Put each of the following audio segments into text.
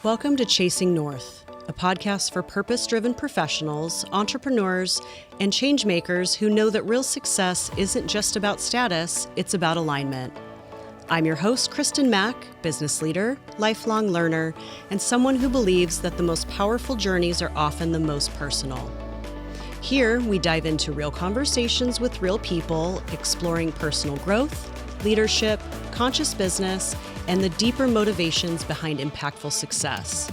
Welcome to Chasing North, a podcast for purpose-driven professionals, entrepreneurs, and changemakers who know that real success isn't just about status, it's about alignment. I'm your host, Christin Mack, business leader, lifelong learner, and someone who believes that the most powerful journeys are often the most personal. Here, we dive into real conversations with real people, exploring personal growth, leadership, conscious business, and the deeper motivations behind impactful success.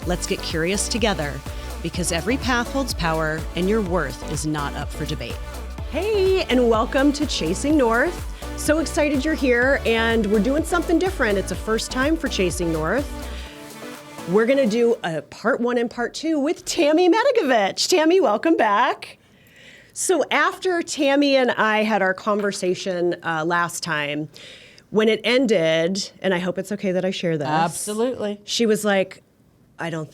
Let's get curious together, because every path holds power and your worth is not up for debate. Hey, and welcome to Chasing North. So excited you're here, and we're doing something different. It's a first time for Chasing North. We're gonna do a part one and part two with Tammy Medigovich. Tammy, welcome back. So after Tammy and I had our conversation last time, when it ended, and I hope it's okay that I share this. Absolutely. She was like, you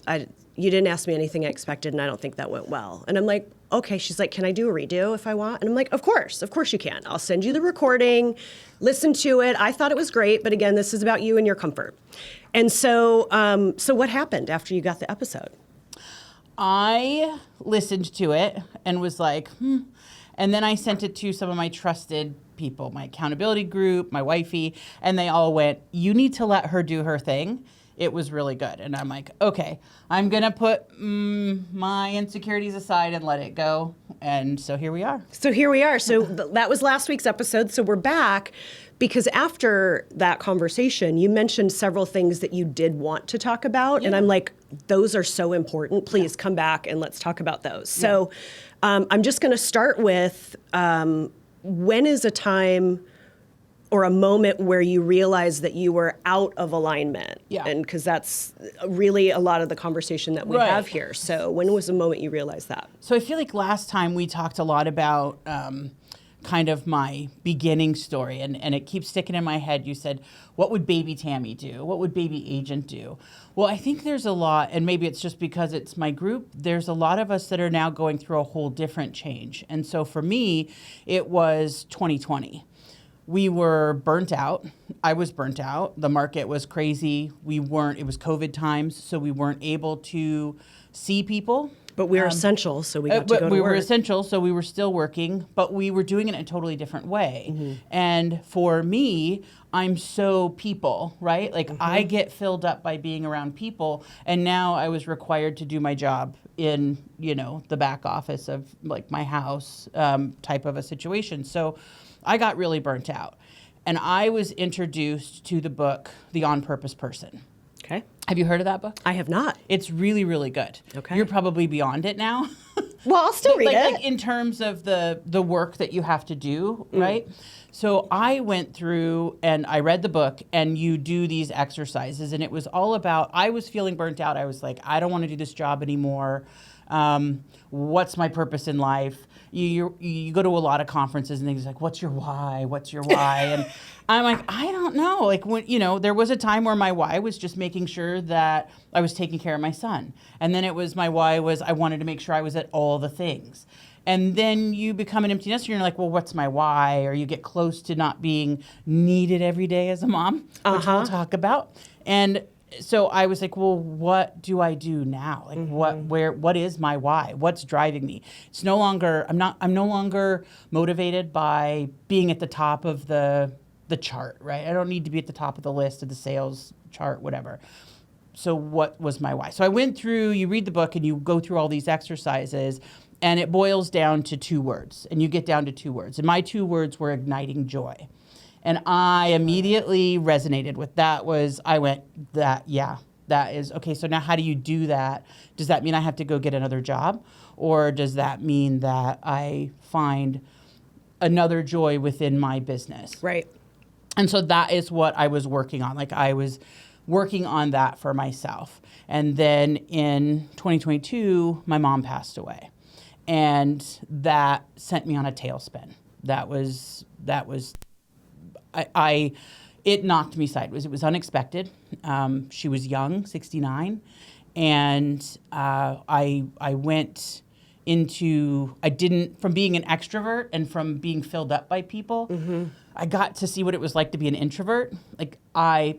didn't ask me anything I expected, and I don't think that went well. And I'm like, okay. She's like, can I do a redo if I want? And I'm like, of course you can. I'll send you the recording, listen to it. I thought it was great, but again, this is about you and your comfort. And so what happened after you got the episode? I listened to it and was like, And then I sent it to some of my trusted people, my accountability group, my wifey, and they all went, you need to let her do her thing. It was really good. And I'm like, okay, I'm going to put my insecurities aside and let it go. And so here we are. So that was last week's episode. So we're back because after that conversation, you mentioned several things that you did want to talk about. Yeah. And I'm like, those are so important. Please come back and let's talk about those. Yeah. So I'm just going to start with when is a time or a moment where you realize that you were out of alignment? Yeah. And because that's really a lot of the conversation that we have here. So when was the moment you realized that? So I feel like last time we talked a lot about kind of my beginning story, and it keeps sticking in my head. You said, what would baby Tammy do? What would baby Agent do? Well, I think there's a lot, and maybe it's just because it's my group, there's a lot of us that are now going through a whole different change. And so for me, it was 2020. We were burnt out. I was burnt out. The market was crazy. It was COVID times, so we weren't able to see people. But we were essential, so we got to go to work. We were essential, so we were still working, but we were doing it in a totally different way. Mm-hmm. And for me, I'm so people, right? Like I get filled up by being around people, and now I was required to do my job in, the back office of like my house type of a situation. So I got really burnt out. And I was introduced to the book, The On Purpose Person. Okay. Have you heard of that book? I have not. It's really, really good. Okay. You're probably beyond it now. Well, I'll still read it. Like in terms of the work that you have to do, right? So I went through and I read the book, and you do these exercises, and it was all about, I was feeling burnt out. I was like, I don't want to do this job anymore. What's my purpose in life? You go to a lot of conferences and things like, what's your why? What's your why? And I'm like, I don't know. Like when, there was a time where my why was just making sure that I was taking care of my son. And then my why was I wanted to make sure I was at all the things. And then you become an empty nester and you're like, well, what's my why? Or you get close to not being needed every day as a mom, which we'll talk about. And so I was like, well, what do I do now? Like what is my why? What's driving me? It's no longer, I'm no longer motivated by being at the top of the chart, right? I don't need to be at the top of the list of the sales chart, whatever. So what was my why? So I went through, you read the book and you go through all these exercises, and it boils down to 2 words, and you get down to 2 words. And my 2 words were igniting joy. And I immediately resonated with that. That is, okay, so now how do you do that? Does that mean I have to go get another job? Or does that mean that I find another joy within my business? Right. And so that is what I was working on. Like I was working on that for myself. And then in 2022, my mom passed away. And that sent me on a tailspin. It knocked me sideways. It was unexpected. She was young, 69, and I went from being an extrovert and from being filled up by people, I got to see what it was like to be an introvert. Like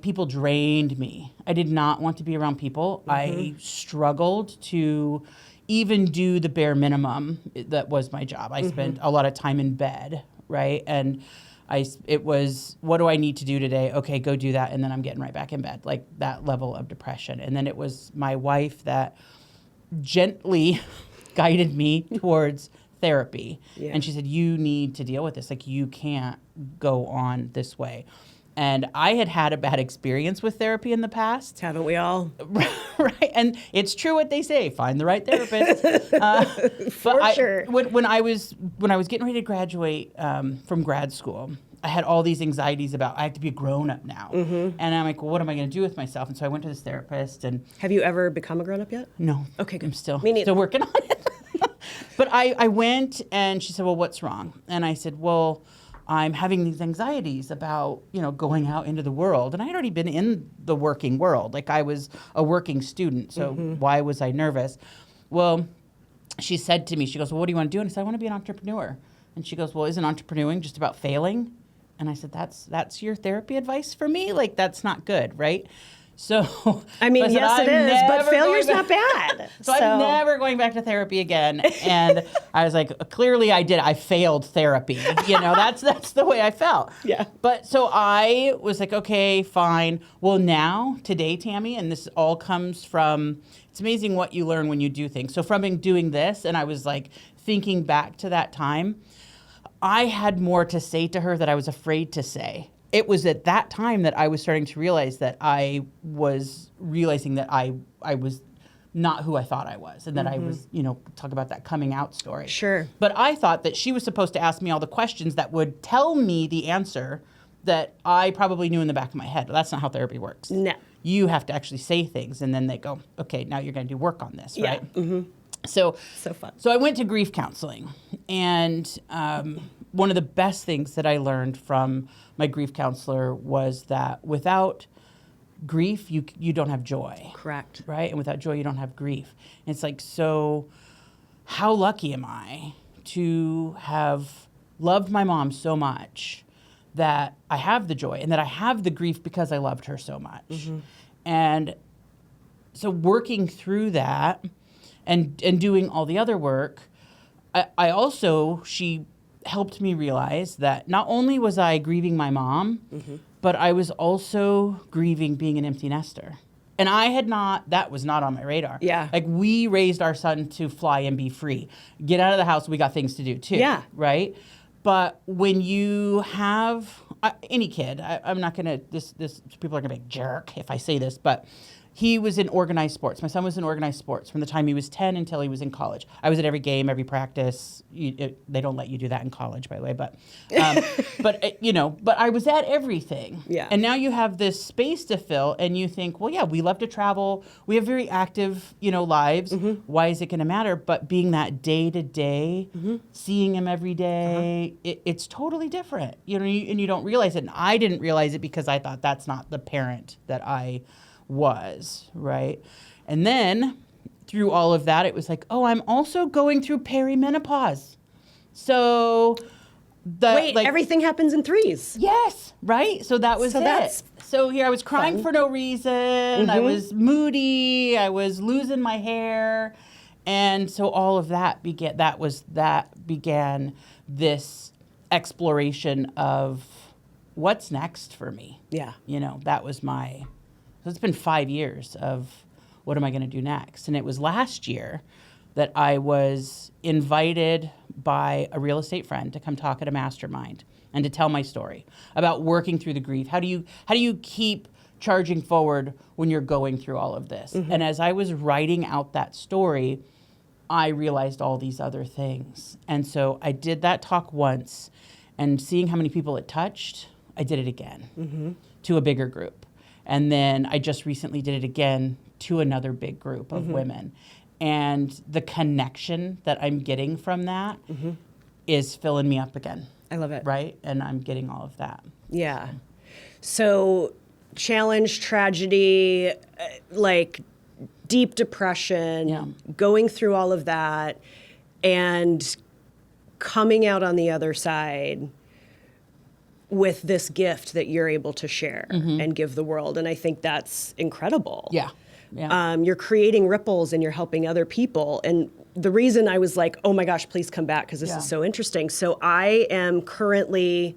people drained me. I did not want to be around people. I struggled to even do the bare minimum. That was my job. I spent a lot of time in bed, right? And it was, what do I need to do today? Okay, go do that. And then I'm getting right back in bed, like that level of depression. And then it was my wife that gently guided me towards therapy. Yeah. And she said, you need to deal with this. Like, you can't go on this way. And I had a bad experience with therapy in the past. Haven't we all? Right. And it's true what they say, find the right therapist. Sure. When I was getting ready to graduate from grad school, I had all these anxieties about, I have to be a grown-up now. And I'm like, well, what am I going to do with myself? And so I went to this therapist. And have you ever become a grown-up yet? No. Okay, good. I'm still working on it. But I went, and she said, well, what's wrong? And I said, well, I'm having these anxieties about, going out into the world. And I had already been in the working world. Like, I was a working student. So why was I nervous? Well, she said to me, she goes, well, what do you want to do? And I said, I want to be an entrepreneur. And she goes, well, isn't entrepreneuring just about failing? And I said, that's your therapy advice for me? Like, that's not good, right? So I mean, yes, it is, but failure's not bad. So I'm never going back to therapy again. And I was like, clearly I failed therapy. That's the way I felt. Yeah. But so I was like, okay, fine. Well, now, today, Tammy, and this all comes from, it's amazing what you learn when you do things. So from doing this, and I was like thinking back to that time, I had more to say to her that I was afraid to say. It was at that time that I was starting to realize that I was realizing that I was not who I thought I was, and that I was, talk about that coming out story. Sure. But I thought that she was supposed to ask me all the questions that would tell me the answer that I probably knew in the back of my head. Well, that's not how therapy works. No. You have to actually say things, and then they go, okay, now you're going to do work on this, right? Yeah. So fun. So I went to grief counseling, and one of the best things that I learned from my grief counselor was that without grief, you don't have joy. Correct. Right? And without joy, you don't have grief. And it's like, so how lucky am I to have loved my mom so much that I have the joy, and that I have the grief because I loved her so much. And so working through that and doing all the other work, I also, she helped me realize that not only was I grieving my mom, but I was also grieving being an empty nester. And that was not on my radar. Yeah. Like, we raised our son to fly and be free. Get out of the house, we got things to do too. Yeah. Right? But when you have any kid, I'm not going to, this people are going to be a jerk if I say this, but he was in organized sports. My son was in organized sports from the time he was 10 until he was in college. I was at every game, every practice. They don't let you do that in college, by the way. But, but I was at everything. Yeah. And now you have this space to fill, and you think, well, yeah, we love to travel. We have very active, lives. Why is it going to matter? But being that day to day, seeing him every day, it's totally different. And you don't realize it. And I didn't realize it because I thought that's not the parent that I was, right? And then through all of that, it was like, oh, I'm also going through perimenopause. So everything happens in threes. Yes, right? So that was it. So here I was crying for no reason. I was moody. I was losing my hair. And so all of that began this exploration of what's next for me. Yeah. That was so it's been 5 years of what am I going to do next? And it was last year that I was invited by a real estate friend to come talk at a mastermind and to tell my story about working through the grief. How do you keep charging forward when you're going through all of this? And as I was writing out that story, I realized all these other things. And so I did that talk once, and seeing how many people it touched, I did it again to a bigger group. And then I just recently did it again to another big group of women. And the connection that I'm getting from that is filling me up again. I love it. Right? And I'm getting all of that. Yeah. So challenge, tragedy, like deep depression, going through all of that. and coming out on the other side with this gift that you're able to share and give the world. And I think that's incredible. Yeah. Yeah. You're creating ripples and you're helping other people. And the reason I was like, oh my gosh, please come back, because this is so interesting. So I am currently,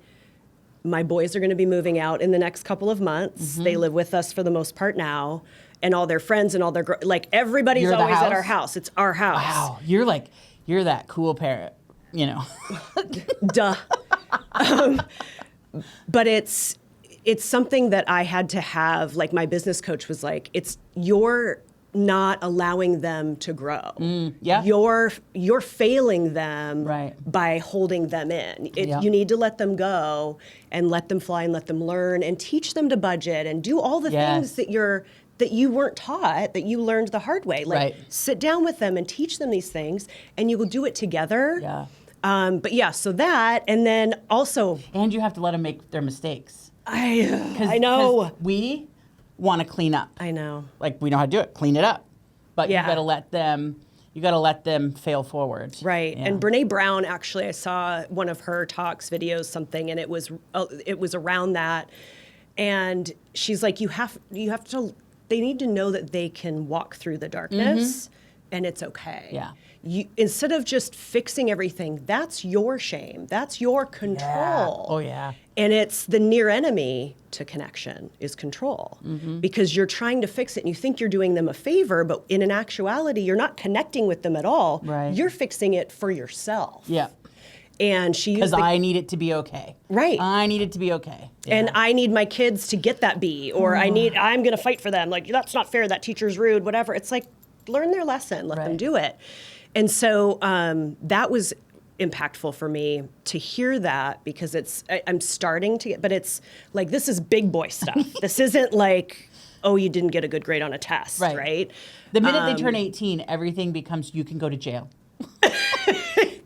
my boys are going to be moving out in the next couple of months. They live with us for the most part now. And all their friends and all their, like everybody's always at our house. It's our house. Wow. You're that cool parent, you know. Duh. But it's something that I had to have, like my business coach was like, you're not allowing them to grow. You're failing them by holding them in. You need to let them go and let them fly and let them learn and teach them to budget and do all the things that you weren't taught, that you learned the hard way. Like sit down with them and teach them these things, and you will do it together. Yeah. But yeah, so that, and then also... And you have to let them make their mistakes. I know. 'Cause we want to clean up. I know. Like, we know how to do it, clean it up. But you got to let them fail forward. Right. Yeah. And Brene Brown, actually, I saw one of her talks, videos, something, and it was around that. And she's like, you have to, they need to know that they can walk through the darkness and it's okay. Yeah. Instead of just fixing everything, that's your shame. That's your control. Yeah. Oh, yeah. And it's the near enemy to connection is control. Because you're trying to fix it and you think you're doing them a favor, but in an actuality, you're not connecting with them at all. Right. You're fixing it for yourself. Yeah. And she used because I need it to be okay. Right. I need it to be okay. Yeah. And I need my kids to get that B, or I'm going to fight for them. Like, that's not fair. That teacher's rude, whatever. It's like, learn their lesson, let them do it. And so that was impactful for me to hear that, because I'm starting to get, but it's like, this is big boy stuff. This isn't like, oh, you didn't get a good grade on a test, right? The minute they turn 18, everything becomes, you can go to jail.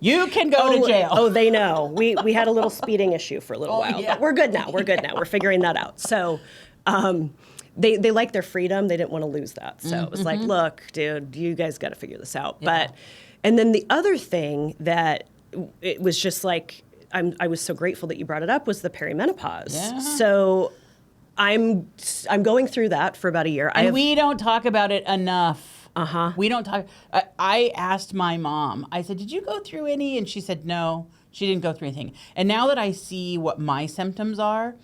You can go to jail. Oh, they know. We had a little speeding issue for a little while, but we're good now. We're figuring that out. So they like their freedom. They didn't want to lose that. So it was like, look, dude, you guys got to figure this out. Yeah. And then the other thing that it was just like, I was so grateful that you brought it up, was the perimenopause. Yeah. So I'm going through that for about a year. And we don't talk about it enough. We don't talk. I asked my mom, I said, did you go through any? And she said, no, she didn't go through anything. And now that I see what my symptoms are,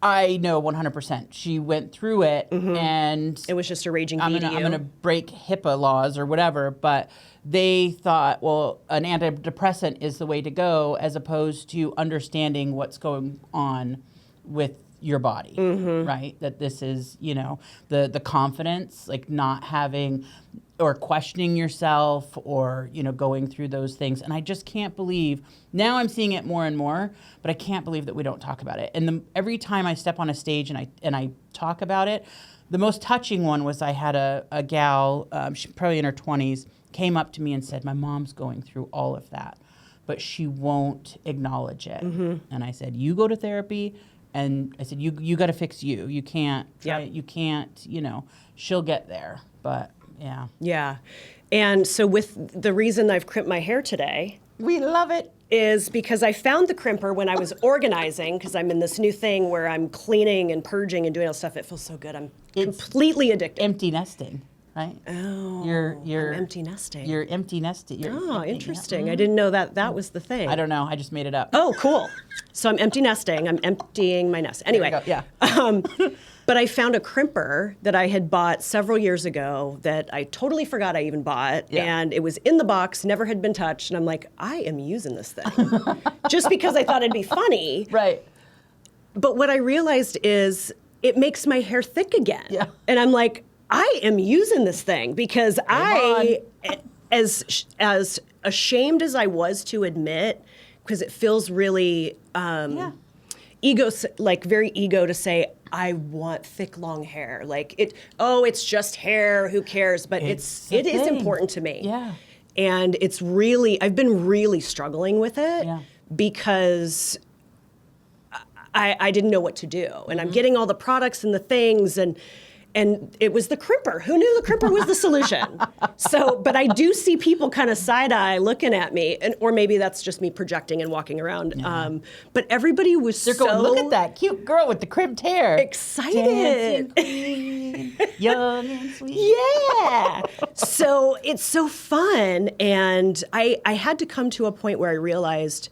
I know 100%. She went through it, and it was just a raging bee to you. I'm going to break HIPAA laws or whatever, but they thought, well, an antidepressant is the way to go, as opposed to understanding what's going on with your body, right? That this is, the confidence, like not having or questioning yourself, or, going through those things. And I just can't believe, now I'm seeing it more and more, but I can't believe that we don't talk about it. And every time I step on a stage and I talk about it, the most touching one was, I had a gal, she's probably in her 20s, came up to me and said, my mom's going through all of that, but she won't acknowledge it. And I said, you go to therapy. And I said, you got to fix you. You can't, you can't, she'll get there. But yeah. Yeah. And so with the reason I've crimped my hair today. We love it. Is because I found the crimper when I was organizing, because I'm in this new thing where I'm cleaning and purging and doing all stuff. It feels so good. It's completely addicted. Empty nesting. Right? Oh, you're I'm empty nesting. You're empty nesting. Interesting. I didn't know that was the thing. I don't know. I just made it up. Oh, cool. So I'm empty nesting. I'm emptying my nest. Anyway. Yeah. But I found a crimper that I had bought several years ago that I totally forgot I even bought. Yeah. And it was in the box, never had been touched. And I'm like, I am using this thing. Just because I thought it'd be funny. Right. But what I realized is it makes my hair thick again. Yeah. And I'm like, I am using this thing, because as ashamed as I was to admit, because it feels really very ego to say, I want thick, long hair. Like it's just hair, who cares? But it is important to me. Yeah. And I've been really struggling with it because I didn't know what to do. And I'm getting all the products and the things, and And it was the crimper. Who knew the crimper was the solution? So, but I do see people kind of side-eye looking at me, or maybe that's just me projecting and walking around. But everybody was They're going, look at that cute girl with the crimped hair. Excited. Queen, young and sweet. Yeah. So it's so fun. And I had to come to a point where I realized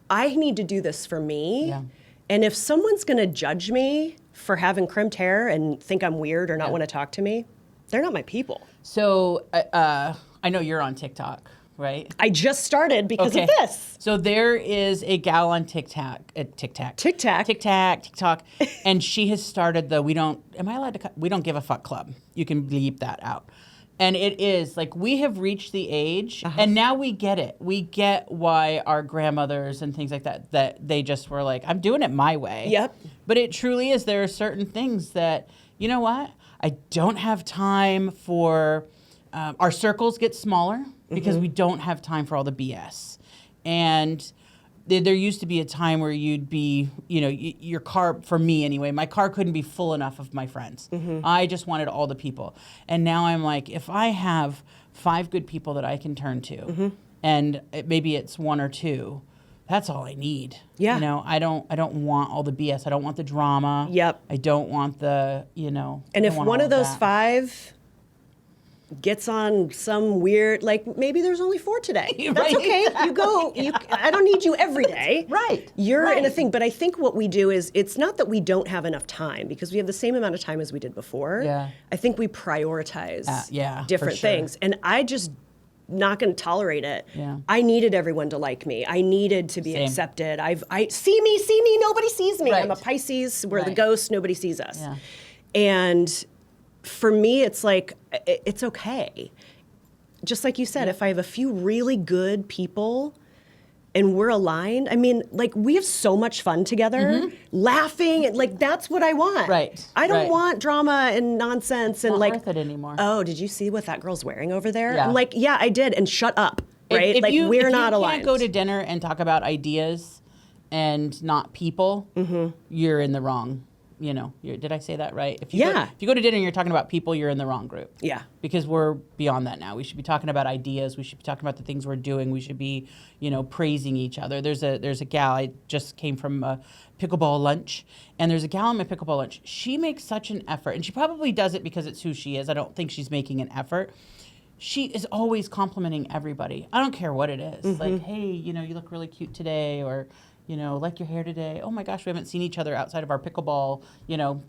I need to do this for me. Yeah. And if someone's going to judge me for having crimped hair and think I'm weird or not want to talk to me, they're not my people. So I know you're on TikTok, right? I just started because of this. So there is a gal on TikTok, and she has started the we don't give a fuck club. You can bleep that out. And it is like we have reached the age, and now we get it. We get why our grandmothers and things like that they just were like, I'm doing it my way. Yep. But it truly is. There are certain things that, you know what? I don't have time for. Our circles get smaller because we don't have time for all the BS. And there used to be a time where you'd be, your car, for me anyway, my car couldn't be full enough of my friends. I just wanted all the people. And now I'm like, if I have 5 good people that I can turn to, and maybe it's 1 or 2, that's all I need. Yeah. I don't want all the BS. I don't want the drama. Yep. I don't want the, And if one of those 5 gets on some weird, like maybe there's only 4 today. That's okay. You go. I don't need you every day. Right. You're in a thing. But I think what we do is it's not that we don't have enough time because we have the same amount of time as we did before. Yeah. I think we prioritize different for sure. things. And I just not going to tolerate it. Yeah. I needed everyone to like me. I needed to be accepted. I see me, nobody sees me. Right. I'm a Pisces. We're the ghost. Nobody sees us. Yeah. And for me, it's like, it's okay. Just like you said, if I have a few really good people and we're aligned, I mean, like we have so much fun together, laughing, and like that's what I want. Right. I don't want drama and nonsense and Not like, worth it anymore. Oh, did you see what that girl's wearing over there? Yeah. I'm like, yeah, I did, and shut up, right? If like we're not aligned. If you can't go to dinner and talk about ideas and not people, you're in the wrong. Did I say that right? If you go to dinner and you're talking about people, you're in the wrong group. Yeah. Because we're beyond that now. We should be talking about ideas. We should be talking about the things we're doing. We should be, praising each other. There's a gal, I just came from a pickleball lunch, and there's a gal on my pickleball lunch. She makes such an effort, and she probably does it because it's who she is. I don't think she's making an effort. She is always complimenting everybody. I don't care what it is. Like, hey, you look really cute today, or like your hair today. Oh my gosh, we haven't seen each other outside of our pickleball,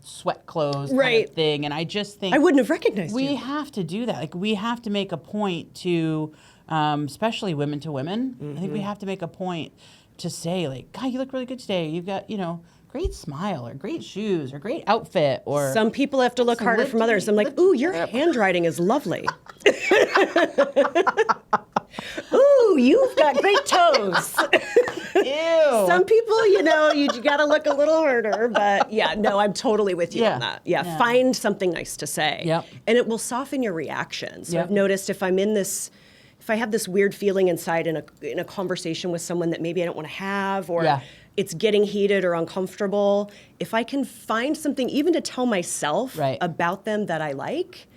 sweat clothes kind of thing. And I just think I wouldn't have recognized we you. have to do that. Like we have to make a point to, especially women to women. I think we have to make a point to say like, God, you look really good today. You've got, great smile or great shoes or great outfit or. Some people have to look harder from others. I'm like, ooh, your handwriting is lovely. Ooh, you've got great toes. Ew. Some people, you got to look a little harder. But yeah, no, I'm totally with you on that. Yeah, find something nice to say. Yep. And it will soften your reaction. So I've noticed if I have this weird feeling inside in a conversation with someone that maybe I don't want to have, or it's getting heated or uncomfortable, if I can find something even to tell myself about them that I like,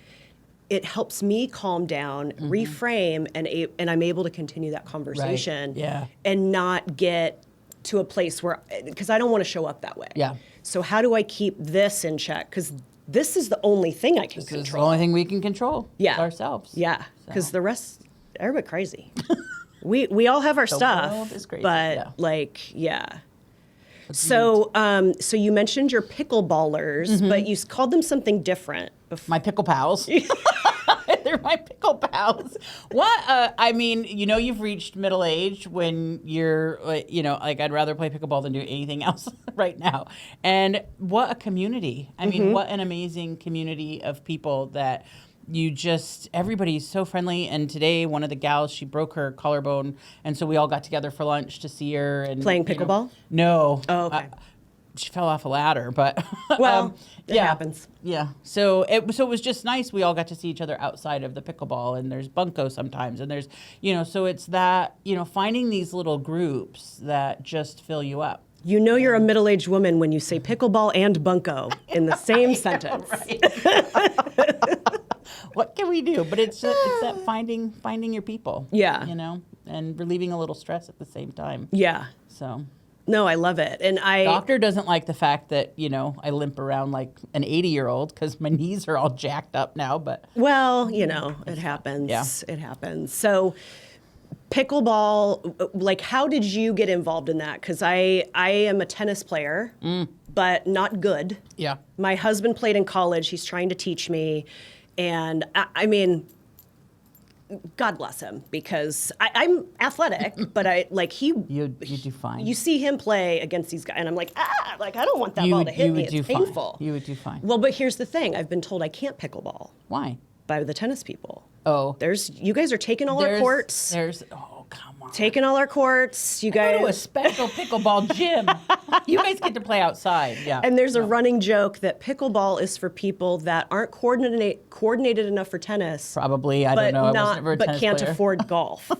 it helps me calm down, reframe, and I'm able to continue that conversation and not get to a place where, because I don't want to show up that way. Yeah. So how do I keep this in check? Because this is the only thing I can control. This is the only thing we can control. Yeah. Ourselves. Yeah. Because the rest, everybody crazy. we all have our stuff. The world is crazy. But So you mentioned your pickleballers, but you called them something different. My pickle pals. They're my pickle pals. What? I mean, you've reached middle age when you're, like I'd rather play pickleball than do anything else right now. And what a community. I mean, what an amazing community of people that everybody's so friendly. And today, one of the gals, she broke her collarbone. And so we all got together for lunch to see her. And playing pickleball? No. Oh, okay. She fell off a ladder, but well, it happens. Yeah. So it was just nice. We all got to see each other outside of the pickleball, and there's bunko sometimes, and there's so it's that finding these little groups that just fill you up. You know you're a middle-aged woman when you say pickleball and bunko in the same sentence. What can we do? But it's that finding your people. Yeah. You know, and relieving a little stress at the same time. Yeah. So. No, I love it. And Doctor doesn't like the fact that, you know, I limp around like an 80-year-old because my knees are all jacked up now, but. Well, you know, it happens. Yeah. It happens. So pickleball, like, how did you get involved in that? Because I am a tennis player, but not good. Yeah. My husband played in college. He's trying to teach me. And I mean, God bless him, because I'm athletic, but You do fine. You see him play against these guys, and I'm like, I don't want that ball to hit me. It's painful. You would do fine. Well, but here's the thing. I've been told I can't pickleball Why? by the tennis people. Oh. You guys are taking all our courts. Oh, come on. Taking all our courts. You Go to a guys. special pickleball gym. You guys get to play outside. Yeah. And there's a running joke that pickleball is for people that aren't coordinated enough for tennis. Probably. I don't know. I was never a tennis can't player. afford golf.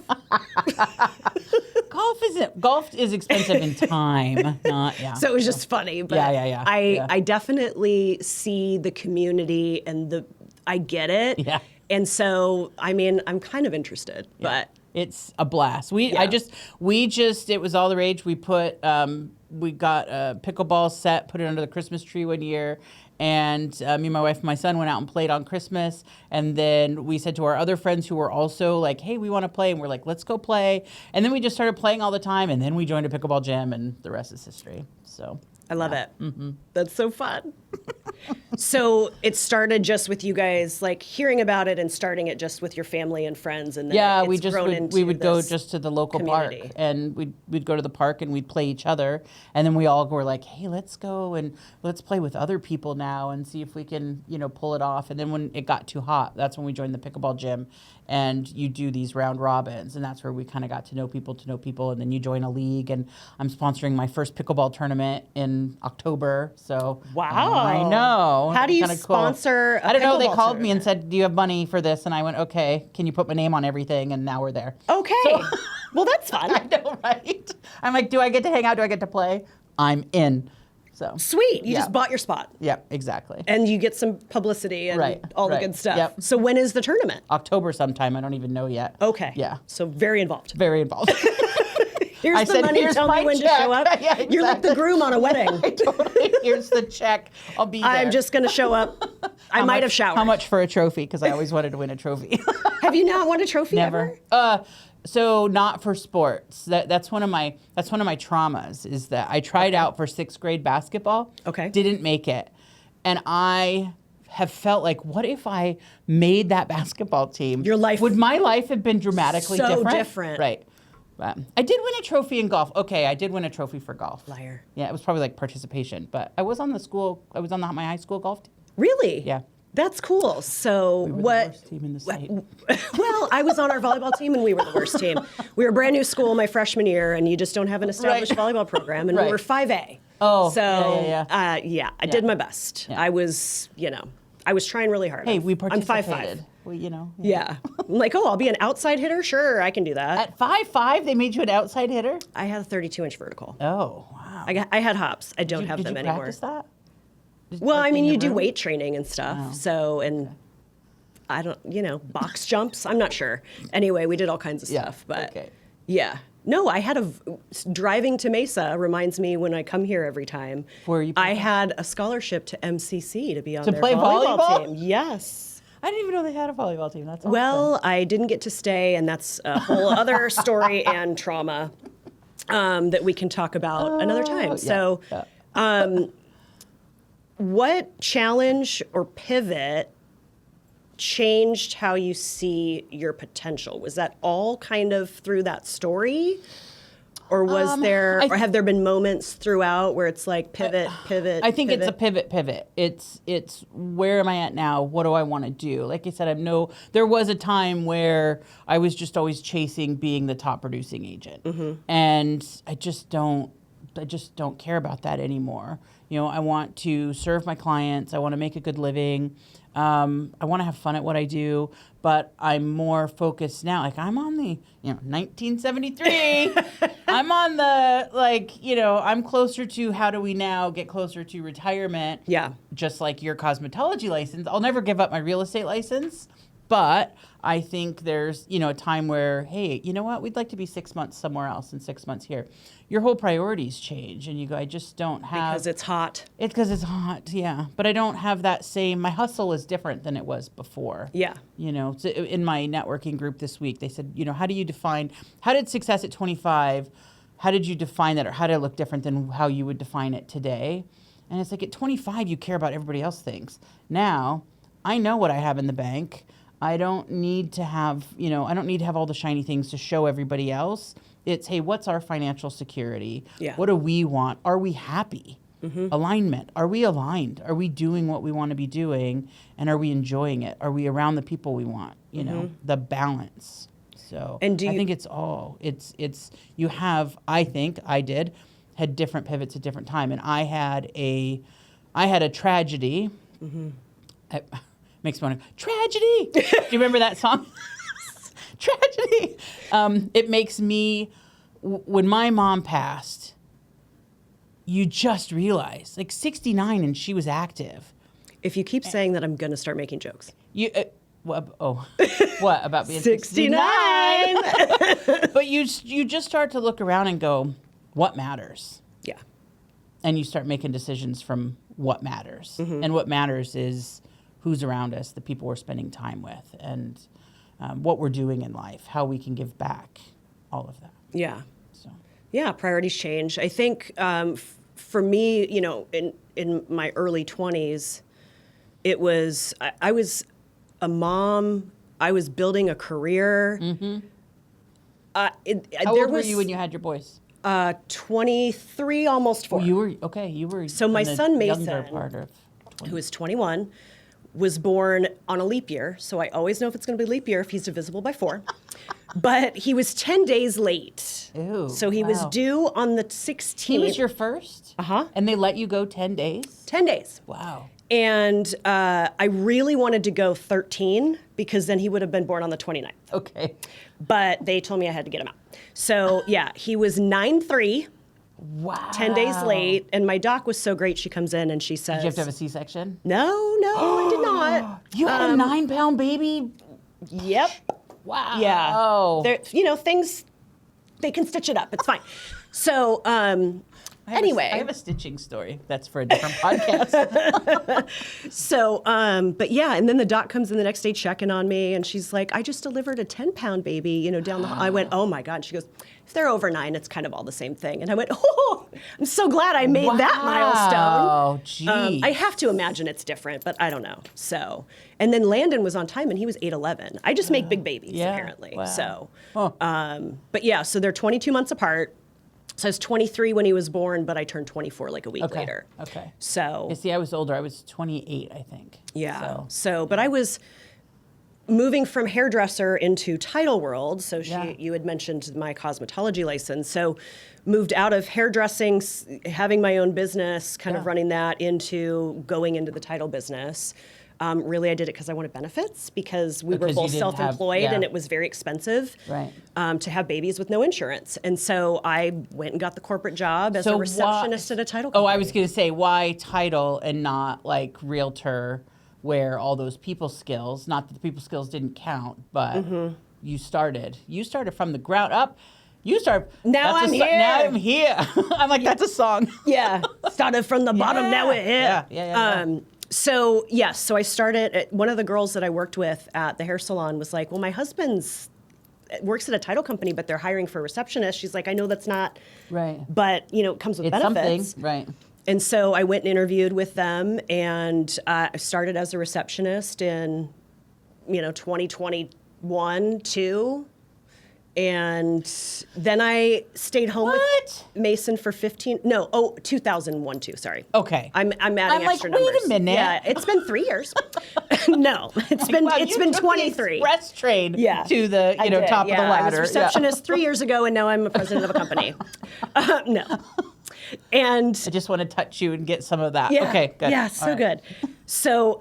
Golf is expensive in time. Not So it was just funny. But Yeah. I definitely see the community and I get it. Yeah. And so, I mean, I'm kind of interested, but it's a blast. It was all the rage. We got a pickleball set, put it under the Christmas tree one year, and me and my wife and my son went out and played on Christmas. And then we said to our other friends who were also like, hey, we want to play. And we're like, let's go play. And then we just started playing all the time. And then we joined a pickleball gym, and the rest is history. So I love it. Mm-hmm. That's so fun. So it started just with you guys like hearing about it and starting it just with your family and friends, and then we would go just to the local community. park, and we'd go to the park and we'd play each other, and then we all were like, hey, let's go and let's play with other people now and see if we can, you know, pull it off. And then when it got too hot, that's when we joined the pickleball gym, and you do these round robins, and that's where we kind of got to know people, and then you join a league, and I'm sponsoring my first pickleball tournament in October. So wow, I know. How do you Cool. sponsor? I don't know. They pickleball called me tournament? and said, "Do you have money for this?" And I went, "Okay, can you put my name on everything?" And now we're there. Okay, well that's fun. I know, right? I'm like, do I get to hang out? Do I get to play? I'm in. So Sweet. You just bought your spot. Yeah, exactly. And you get some publicity and all the good stuff. Yep. So when is the tournament? October sometime. I don't even know yet. Okay. Yeah. So very involved. Very involved. Here's the money. "Here's Tell my me when check." to show up. Yeah, exactly. You're like the groom on a wedding. Totally. Here's the check. I'll be there. I'm just going to show up. I might have showered. How much for a trophy? Because I always wanted to win a trophy. Have you not won a trophy Never. ever? So not for sports. That's one of my traumas, is that I tried out for 6th grade basketball. Okay. Didn't make it. And I have felt like, what if I made that basketball team? Would my life have been dramatically so different. Right. I did win a trophy in golf. Okay, I did win a trophy for golf. Liar. Yeah, it was probably like participation, but I was on my high school golf team. Really? Yeah. That's cool. So We were what? the worst team in the state. Well, I was on our volleyball team, and we were the worst team. We were a brand new school my freshman year, and you just don't have an established volleyball program, and we were 5A. Oh, so yeah. I did my best. Yeah. I was trying really hard. Hey, we I'm participated. 5'5". Well, Yeah. I'm like, oh, I'll be an outside hitter? Sure, I can do that. At 5'5", they made you an outside hitter? I had a 32-inch vertical. Oh, wow. I had hops. I don't have them Did you anymore. practice that? Well, Like I mean, in your you do room? weight training and stuff. Oh. So, and I don't, box jumps. I'm not sure. Anyway, we did all kinds of stuff. But okay. yeah. No, I had driving to Mesa reminds me when I come here every time. I had a scholarship to MCC to be on their play volleyball team. Yes. I didn't even know they had a volleyball team. That's awesome. Well, I didn't get to stay, and that's a whole other story and trauma that we can talk about another time. Yeah, So, what challenge or pivot changed how you see your potential? Was that all kind of through that story? Or or have there been moments throughout where it's like pivot? I think it's a pivot. It's where am I at now? What do I want to do? Like I said, there was a time where I was just always chasing being the top producing agent. Mm-hmm. And I just don't care about that anymore. I want to serve my clients. I want to make a good living. I want to have fun at what I do, but I'm more focused now. Like I'm on the, 1973. I'm on the, I'm closer to how do we now get closer to retirement. Yeah. Just like your cosmetology license. I'll never give up my real estate license, but I think there's, a time where, hey, you know what? We'd like to be 6 months somewhere else and 6 months here. Your whole priorities change, and you go, I just don't have... Because it's hot. It's because it's hot, yeah. But I don't have that same... My hustle is different than it was before. Yeah. So in my networking group this week, they said, how do you define... How did success at 25... How did you define that, or how did it look different than how you would define it today? And it's like at 25, you care about everybody else thinks. Now, I know what I have in the bank. I don't need to have, all the shiny things to show everybody else. It's, hey, what's our financial security? Yeah. What do we want? Are we happy? Mm-hmm. Alignment. Are we aligned? Are we doing what we want to be doing? And are we enjoying it? Are we around the people we want? The balance. So I think it's all, you have, I think I had different pivots at different time. And I had a tragedy. Mm-hmm. Makes me want to, tragedy. Do you remember that song? Tragedy. It makes me, when my mom passed, you just realize, 69 and she was active. If you keep saying that, I'm going to start making jokes. What about being 69? But you just start to look around and go, what matters? Yeah. And you start making decisions from what matters. Mm-hmm. And what matters is who's around us, the people we're spending time with, and what we're doing in life, how we can give back, all of that. Yeah. So. Yeah, priorities change. I think for me, in my early 20s, it was, I was a mom, I was building a career. Mm-hmm. How old were you when you had your boys? 23, almost 4. Oh, you were so my son Mason, part of 20. who is 21, was born on a leap year. So I always know if it's going to be leap year if he's divisible by 4. But he was 10 days late. Ew, so he was due on the 16th. He was your first? Uh-huh. And they let you go 10 days? 10 days. Wow. And I really wanted to go 13 because then he would have been born on the 29th. Okay. But they told me I had to get him out. So yeah, he was 9-3. Wow. 10 days late. And my doc was so great. She comes in and she says... Did you have to have a C-section? No, I did not. You had a 9-pound baby? Yep. Wow. Yeah. Things, they can stitch it up. It's fine. So anyway. I have a stitching story. That's for a different podcast. So, but yeah, and then the doc comes in the next day checking on me, and she's like, I just delivered a 10-pound baby, down the hall. I went, oh my God. And she goes, if they're over 9, it's kind of all the same thing. And I went, oh, I'm so glad I made that milestone. Oh, geez. I have to imagine it's different, but I don't know. So, and then Landon was on time, and he was 8'11". I just make big babies, apparently. Wow. So, Huh. but yeah, so they're 22 months apart. So I was 23 when he was born, but I turned 24 like a week later. Okay. So. You see, I was older. I was 28, I think. Yeah. So, but I was moving from hairdresser into title world. So you had mentioned my cosmetology license. So moved out of hairdressing, having my own business, kind of running that, into going into the title business. Really, I did it because I wanted benefits, because we were both self-employed and it was very expensive to have babies with no insurance. And so I went and got the corporate job as a receptionist at a title company. Oh, I was going to say, why title and not like realtor, where all those people skills, not that the people skills didn't count, but you started from the ground up. Now I'm here. Now I'm here. I'm like, that's a song. Yeah. Started from the bottom, now we're here. Yeah. So I started, one of the girls that I worked with at the hair salon was like, well, my husband's works at a title company, but they're hiring for a receptionist. She's like, I know that's not right, but it comes with benefits. Something, right. And so I went and interviewed with them, and I started as a receptionist in, 2021, 2. And then I stayed home with Mason for 2001, 2, sorry. Okay. I'm adding extra numbers. Wait a minute. Yeah, it's been 3 years. No, it's been 23. Express train to the top of the ladder. I was receptionist 3 years ago, and now I'm a president of a company. No. And I just want to touch you and get some of that. Yeah, okay, good. Yeah, so good. So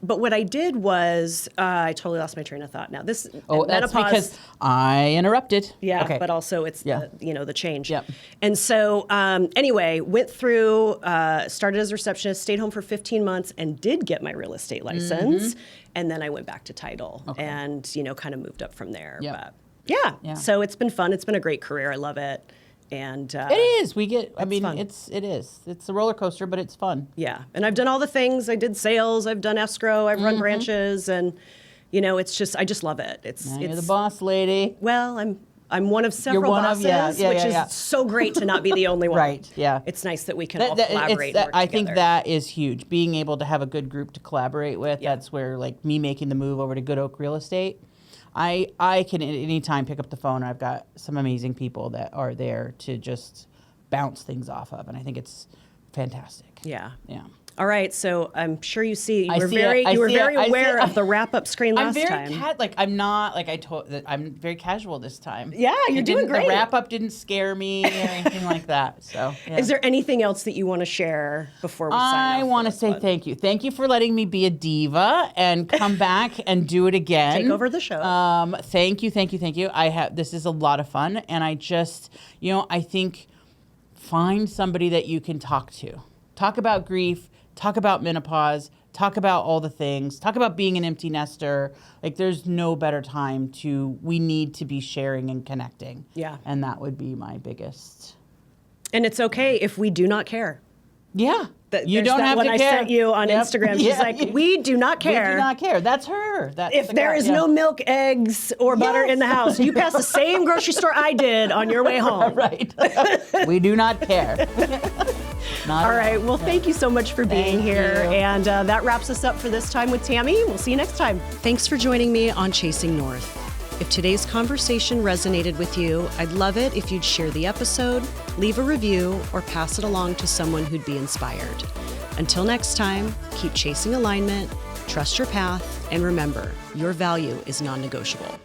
But what I did was, I totally lost my train of thought now. This Oh, that's because I interrupted. Yeah, Okay. but also it's the change. Yep. And so anyway, went through, started as a receptionist, stayed home for 15 months, and did get my real estate license. And then I went back to title and kind of moved up from there. Yep. But yeah, so it's been fun. It's been a great career. I love it. And it is. fun. It is. It's a roller coaster, but it's fun. Yeah, and I've done all the things. I did sales. I've done escrow. I've run branches, and it's just I just love it. You're the boss lady. Well, I'm one of several bosses, which is so great to not be the only one. Right. Yeah. It's nice that we can all collaborate. And work I together. think that is huge. Being able to have a good group to collaborate with. Yeah. That's where me making the move over to Good Oak Real Estate. I can at any time pick up the phone. I've got some amazing people that are there to just bounce things off of, and I think it's fantastic. Yeah. Yeah. All right, so I'm sure you see you were I very see aware of the wrap-up screen last time. I'm very casual this time. Yeah, you're doing great. The wrap-up didn't scare me or anything like that. So, yeah. Is there anything else that you want to share before we sign off? I want to say thank you. Thank you for letting me be a diva and come back and do it again. Take over the show. Thank you. This is a lot of fun, and I just, I think find somebody that you can talk to. Talk about grief. Talk about menopause, talk about all the things, talk about being an empty nester. There's no better time we need to be sharing and connecting. Yeah. And that would be my biggest. And it's okay if we do not care. Yeah. You There's don't that have one to I care. sent you on Instagram. She's like, we do not care. We do not care. That's her. If there is no milk, eggs, or butter in the house, you pass the same grocery store I did on your way home. Right. We do not care. All right. Well, thank you so much for being here. You. And that wraps us up for this time with Tammy. We'll see you next time. Thanks for joining me on Chasing North. If today's conversation resonated with you, I'd love it if you'd share the episode, leave a review, or pass it along to someone who'd be inspired. Until next time, keep chasing alignment, trust your path, and remember, your value is non-negotiable.